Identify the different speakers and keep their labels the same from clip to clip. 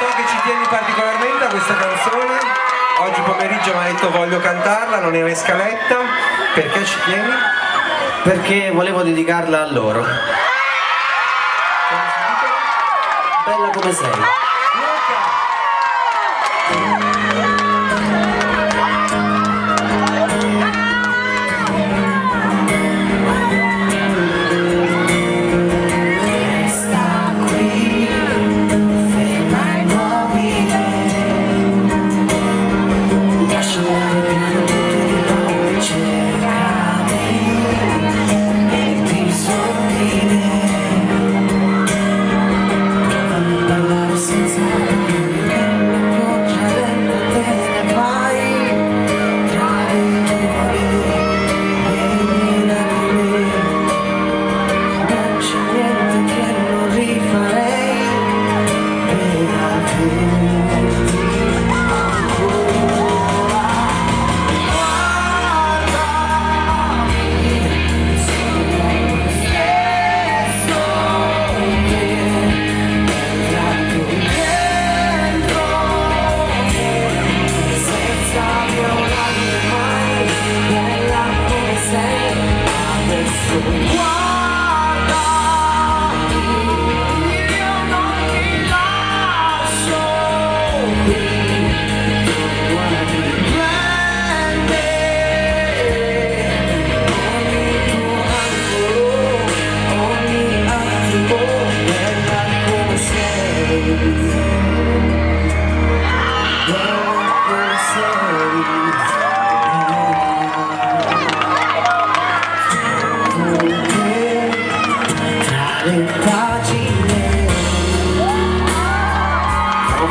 Speaker 1: So che ci tieni particolarmente a questa canzone. Oggi pomeriggio mi ha detto voglio cantarla, non era in scaletta. Perché ci tieni?
Speaker 2: Perché volevo dedicarla a loro.
Speaker 1: Come si dice?
Speaker 2: Bella come sei.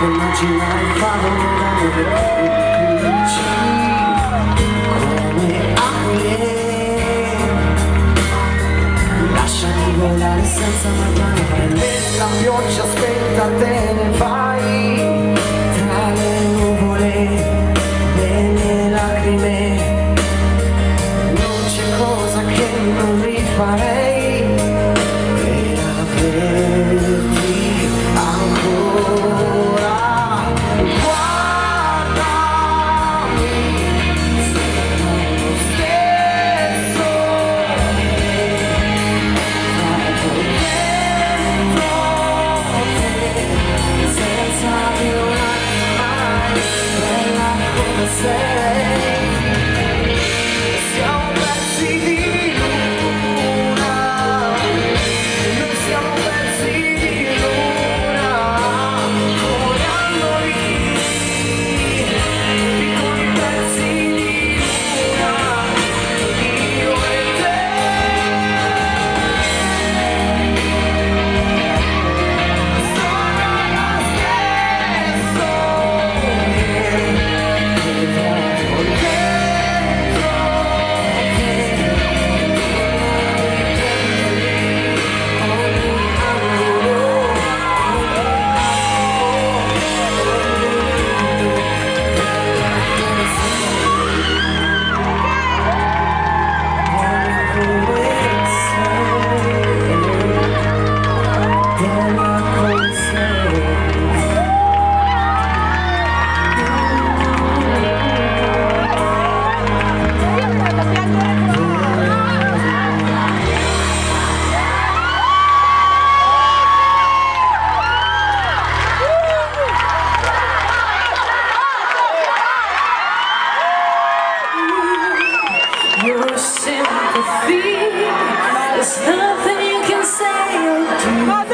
Speaker 3: Immaginare il favore come acque, lasciami volare senza mancare, nella pioggia aspetta te.